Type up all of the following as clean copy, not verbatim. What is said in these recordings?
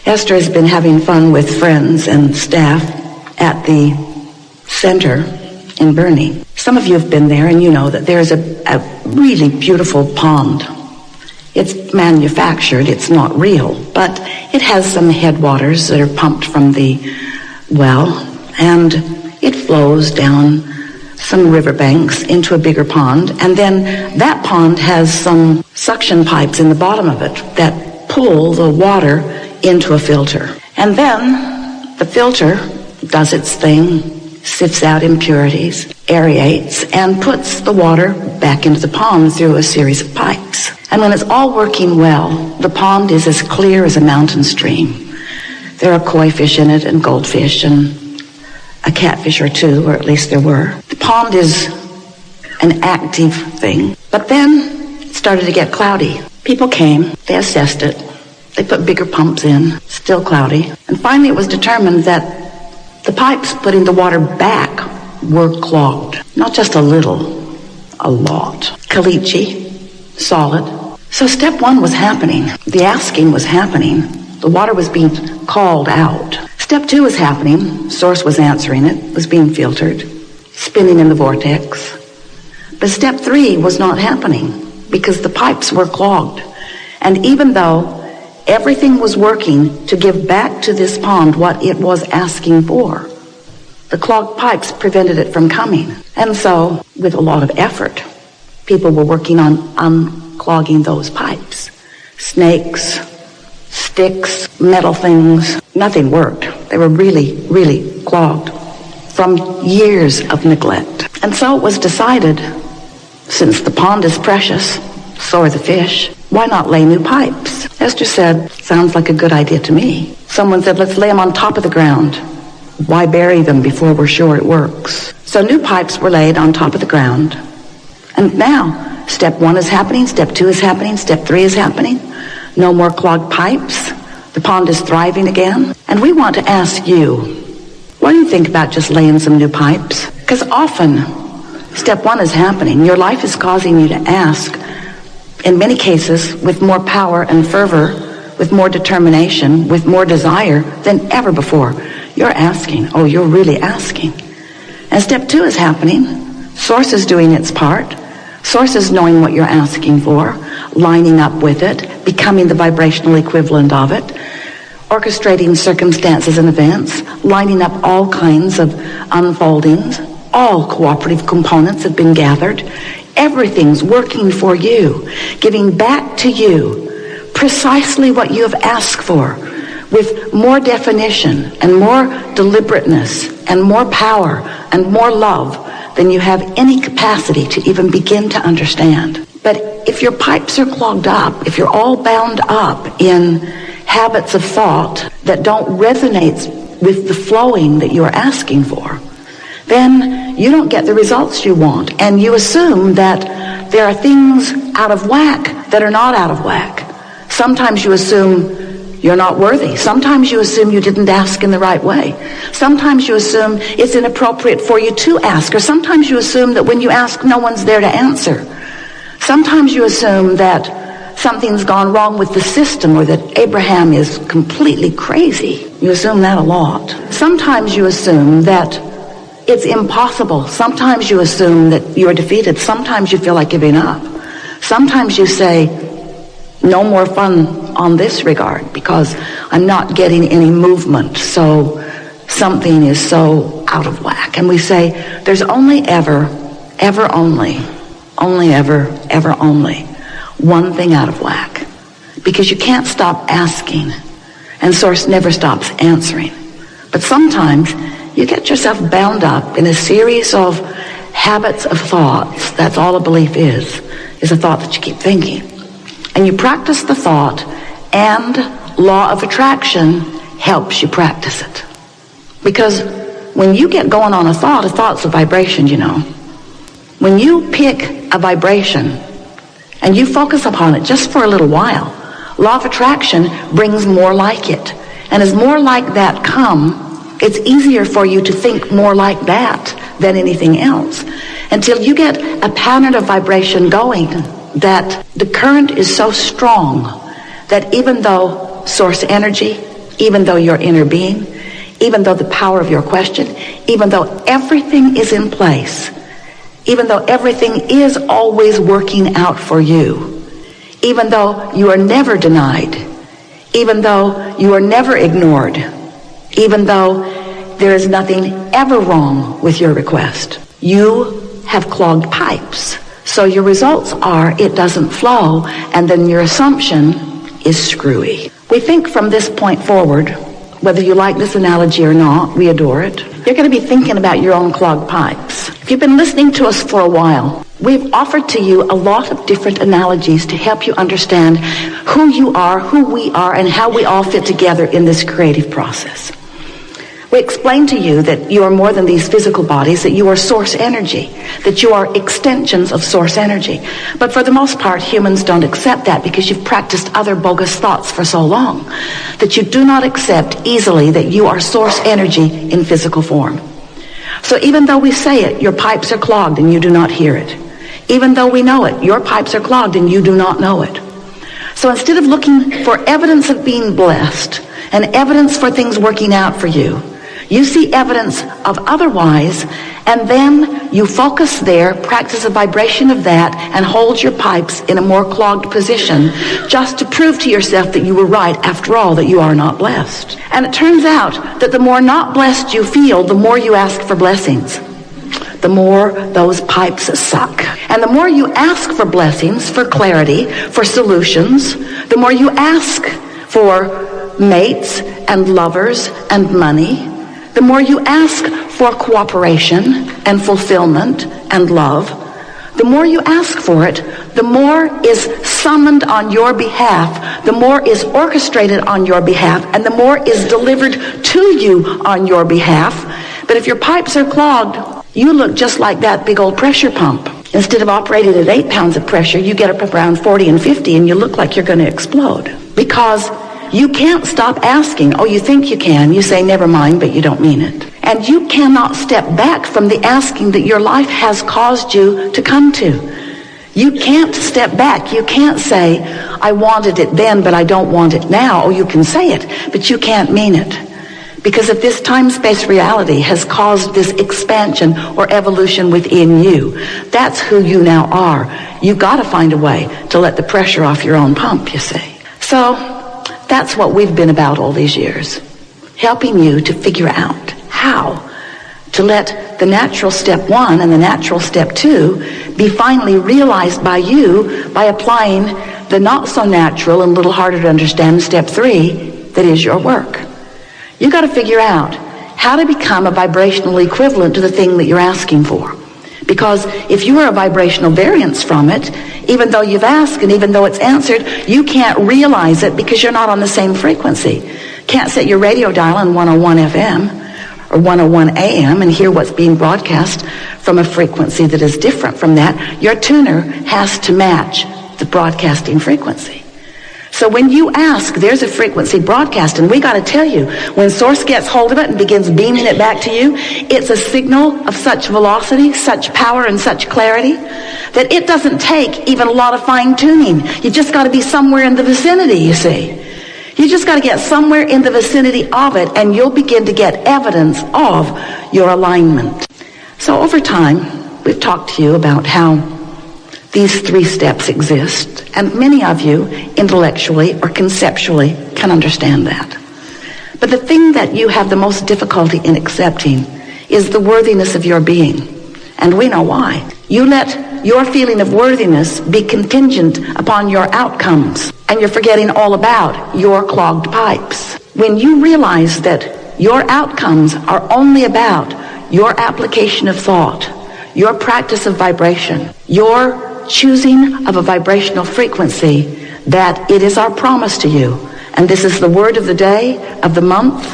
Esther has been having fun with friends and staff at the center in Burnie. Some of you have been there and you know that there's a really beautiful pond. It's manufactured, it's not real, but it has some headwaters that are pumped from the well, and it flows down some riverbanks into a bigger pond, and then that pond has some suction pipes in the bottom of it that pull the water into a filter. And then the filter does its thing, sifts out impurities, aerates, and puts the water back into the pond through a series of pipes. And when it's all working well, the pond is as clear as a mountain stream. There are koi fish in it and goldfish and a catfish or two, or at least there were. The pond is an active thing. But then it started to get cloudy. People came, they assessed it, they put bigger pumps in, still cloudy. And finally it was determined that the pipes putting the water back were clogged. Not just a little, a lot. Caliche, solid. So step one was happening. The asking was happening. The water was being called out. Step two was happening. Source was answering it, was being filtered, spinning in the vortex. But step three was not happening because the pipes were clogged. And even though everything was working to give back to this pond what it was asking for, the clogged pipes prevented it from coming. And so, with a lot of effort, people were working on unclogging those pipes. Snakes, sticks, metal things, nothing worked. They were really, really clogged from years of neglect. And so it was decided, since the pond is precious, so are the fish, why not lay new pipes? Esther said, sounds like a good idea to me. Someone said, let's lay them on top of the ground. Why bury them before we're sure it works? So new pipes were laid on top of the ground. And now, step one is happening, step two is happening, step three is happening. No more clogged pipes. The pond is thriving again. And we want to ask you, what do you think about just laying some new pipes? Because often, step one is happening. Your life is causing you to ask, in many cases, with more power and fervor, with more determination, with more desire than ever before. You're asking. Oh, you're really asking. And step two is happening. Source is doing its part. Source is knowing what you're asking for, lining up with it, becoming the vibrational equivalent of it, orchestrating circumstances and events, lining up all kinds of unfoldings. All cooperative components have been gathered. Everything's working for you, giving back to you precisely what you have asked for, with more definition and more deliberateness and more power and more love than you have any capacity to even begin to understand. But if your pipes are clogged up, if you're all bound up in habits of thought that don't resonate with the flowing that you're asking for, then you don't get the results you want. And you assume that there are things out of whack that are not out of whack. Sometimes you assume you're not worthy. Sometimes you assume you didn't ask in the right way. Sometimes you assume it's inappropriate for you to ask. Or sometimes you assume that when you ask, no one's there to answer. Sometimes you assume that something's gone wrong with the system, or that Abraham is completely crazy. You assume that a lot. Sometimes you assume that it's impossible. Sometimes you assume that you're defeated. Sometimes you feel like giving up. Sometimes you say, no more fun on this regard because I'm not getting any movement, so something is so out of whack. And we say, there's only ever only one thing out of whack, because you can't stop asking, and Source never stops answering. But sometimes you get yourself bound up in a series of habits of thoughts. That's all a belief is a thought that you keep thinking. And you practice the thought, and law of attraction helps you practice it. Because when you get going on a thought's a vibration, you know. When you pick a vibration and you focus upon it just for a little while, law of attraction brings more like it. And as more like that come, it's easier for you to think more like that than anything else, until you get a pattern of vibration going that the current is so strong that even though source energy, even though your inner being, even though the power of your question, even though everything is in place, even though everything is always working out for you, even though you are never denied, even though you are never ignored, even though there is nothing ever wrong with your request. You have clogged pipes. So your results are it doesn't flow, and then your assumption is screwy. We think from this point forward, whether you like this analogy or not, we adore it, you're going to be thinking about your own clogged pipes. If you've been listening to us for a while, we've offered to you a lot of different analogies to help you understand who you are, who we are, and how we all fit together in this creative process. We explained to you that you are more than these physical bodies, that you are source energy, that you are extensions of source energy. But for the most part, humans don't accept that because you've practiced other bogus thoughts for so long that you do not accept easily that you are source energy in physical form. So even though we say it, your pipes are clogged and you do not hear it. Even though we know it, your pipes are clogged and you do not know it. So instead of looking for evidence of being blessed and evidence for things working out for you, you see evidence of otherwise, and then you focus there, practice a vibration of that, and hold your pipes in a more clogged position just to prove to yourself that you were right after all, that you are not blessed. And it turns out that the more not blessed you feel, the more you ask for blessings. The more those pipes suck. And the more you ask for blessings, for clarity, for solutions, the more you ask for mates and lovers and money, the more you ask for cooperation and fulfillment and love, the more you ask for it, the more is summoned on your behalf, the more is orchestrated on your behalf, and the more is delivered to you on your behalf. But if your pipes are clogged, you look just like that big old pressure pump. Instead of operating at 8 pounds of pressure, you get up around 40 and 50 and you look like you're going to explode. Because you can't stop asking. Oh, you think you can. You say, never mind, but you don't mean it. And you cannot step back from the asking that your life has caused you to come to. You can't step back. You can't say, I wanted it then, but I don't want it now. Oh, you can say it, but you can't mean it. Because if this time-space reality has caused this expansion or evolution within you, that's who you now are. You've got to find a way to let the pressure off your own pump, you see. So that's what we've been about all these years, helping you to figure out how to let the natural step 1 and the natural step 2 be finally realized by you by applying the not so natural and a little harder to understand step 3 that is your work. You've got to figure out how to become a vibrational equivalent to the thing that you're asking for. Because if you are a vibrational variance from it, even though you've asked and even though it's answered, you can't realize it because you're not on the same frequency. Can't set your radio dial on 101 FM or 101 AM and hear what's being broadcast from a frequency that is different from that. Your tuner has to match the broadcasting frequency. So when you ask, there's a frequency broadcast, and we got to tell you, when Source gets hold of it and begins beaming it back to you, it's a signal of such velocity, such power, and such clarity that it doesn't take even a lot of fine-tuning. You just got to be somewhere in the vicinity, you see. You just got to get somewhere in the vicinity of it, and you'll begin to get evidence of your alignment. So over time, we've talked to you about how these 3 steps exist, and many of you intellectually or conceptually can understand that. But the thing that you have the most difficulty in accepting is the worthiness of your being, and we know why. You let your feeling of worthiness be contingent upon your outcomes, and you're forgetting all about your clogged pipes. When you realize that your outcomes are only about your application of thought, your practice of vibration, your choosing of a vibrational frequency, that it is our promise to you. And this is the word of the day, of the month,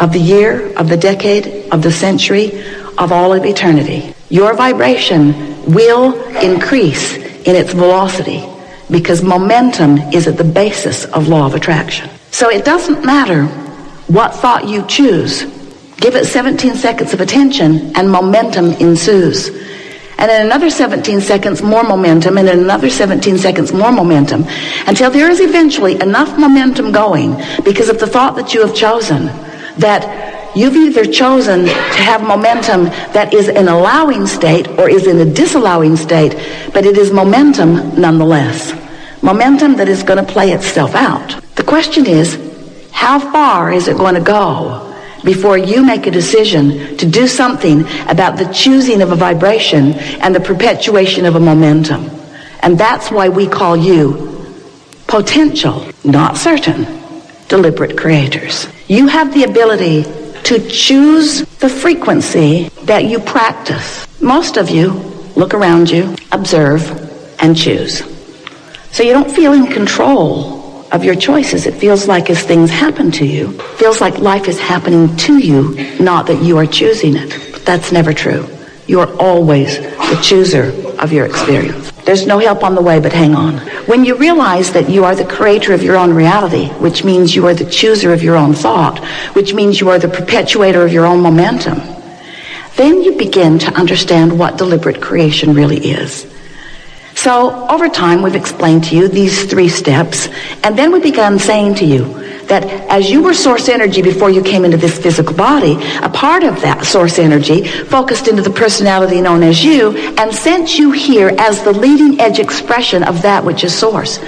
of the year, of the decade, of the century, of all of eternity. Your vibration will increase in its velocity because momentum is at the basis of law of attraction. So it doesn't matter what thought you choose. Give it 17 seconds of attention and momentum ensues. And in another 17 seconds, more momentum, and in another 17 seconds, more momentum, until there is eventually enough momentum going because of the thought that you have chosen, that you've either chosen to have momentum that is an allowing state or is in a disallowing state, but it is momentum nonetheless. Momentum that is going to play itself out. The question is, how far is it going to go before you make a decision to do something about the choosing of a vibration and the perpetuation of a momentum? And that's why we call you potential, not certain, deliberate creators. You have the ability to choose the frequency that you practice. Most of you look around you, observe, and choose. So you don't feel in control of your choices. It feels like as things happen to you, it feels like life is happening to you, not that you are choosing it. But that's never true. You are always the chooser of your experience. There's no help on the way, but hang on. When you realize that you are the creator of your own reality, which means you are the chooser of your own thought, which means you are the perpetuator of your own momentum, then you begin to understand what deliberate creation really is. So over time, we've explained to you these 3 steps, and then we began saying to you that as you were source energy before you came into this physical body, a part of that source energy focused into the personality known as you and sent you here as the leading edge expression of that which is source.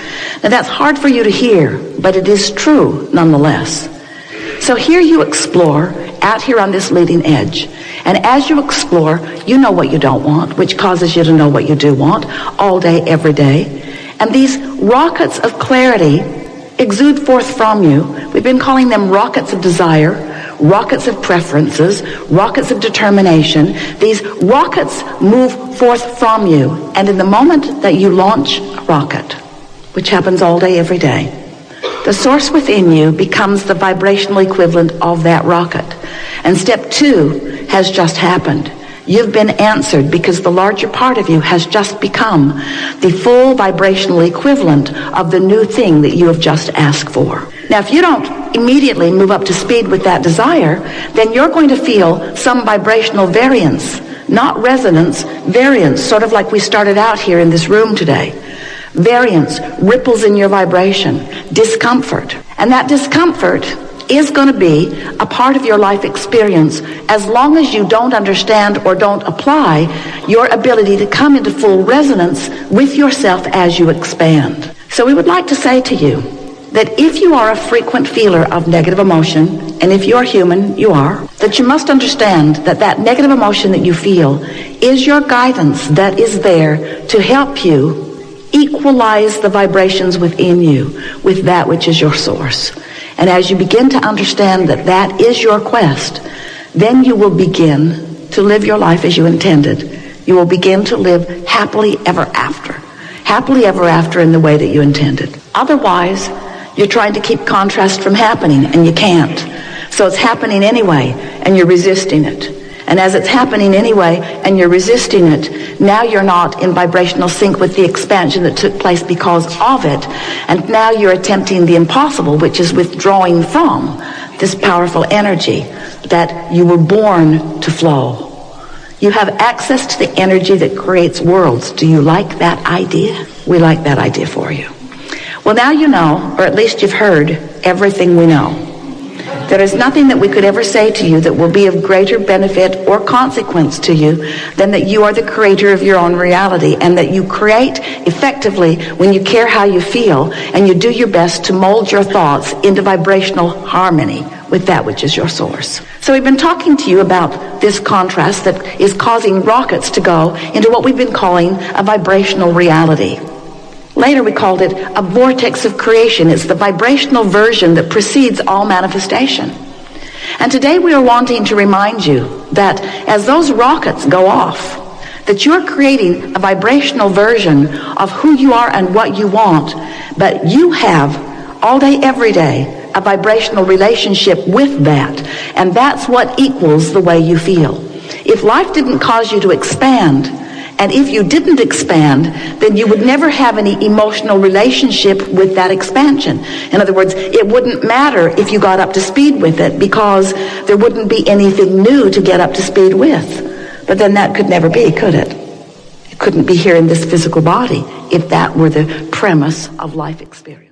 Now that's hard for you to hear, but it is true nonetheless. So here you explore out here on this leading edge. And as you explore, you know what you don't want, which causes you to know what you do want all day, every day. And these rockets of clarity exude forth from you. We've been calling them rockets of desire, rockets of preferences, rockets of determination. These rockets move forth from you. And in the moment that you launch a rocket, which happens all day, every day, the source within you becomes the vibrational equivalent of that rocket. And step 2 has just happened. You've been answered because the larger part of you has just become the full vibrational equivalent of the new thing that you have just asked for. Now, if you don't immediately move up to speed with that desire, then you're going to feel some vibrational variance, not resonance, variance, sort of like we started out here in this room today. Variance, ripples in your vibration, discomfort. And that discomfort is going to be a part of your life experience as long as you don't understand or don't apply your ability to come into full resonance with yourself as you expand. So we would like to say to you that if you are a frequent feeler of negative emotion, and if you're human, you are, that you must understand that that negative emotion that you feel is your guidance that is there to help you equalize the vibrations within you with that which is your source. And as you begin to understand that that is your quest, then you will begin to live your life as you intended. You will begin to live happily ever after in the way that you intended. Otherwise, you're trying to keep contrast from happening, and you can't. So it's happening anyway, and you're resisting it. And as it's happening anyway, and you're resisting it, now you're not in vibrational sync with the expansion that took place because of it. And now you're attempting the impossible, which is withdrawing from this powerful energy that you were born to flow. You have access to the energy that creates worlds. Do you like that idea? We like that idea for you. Well, now you know, or at least you've heard, everything we know. There is nothing that we could ever say to you that will be of greater benefit or consequence to you than that you are the creator of your own reality, and that you create effectively when you care how you feel and you do your best to mold your thoughts into vibrational harmony with that which is your source. So we've been talking to you about this contrast that is causing rockets to go into what we've been calling a vibrational reality. Later we called it a vortex of creation. It's the vibrational version that precedes all manifestation. And today we are wanting to remind you that as those rockets go off, that you're creating a vibrational version of who you are and what you want, but you have all day, every day, a vibrational relationship with that. And that's what equals the way you feel. If life didn't cause you to expand, and if you didn't expand, then you would never have any emotional relationship with that expansion. In other words, it wouldn't matter if you got up to speed with it, because there wouldn't be anything new to get up to speed with. But then that could never be, could it? couldn't be here in this physical body if that were the premise of life experience.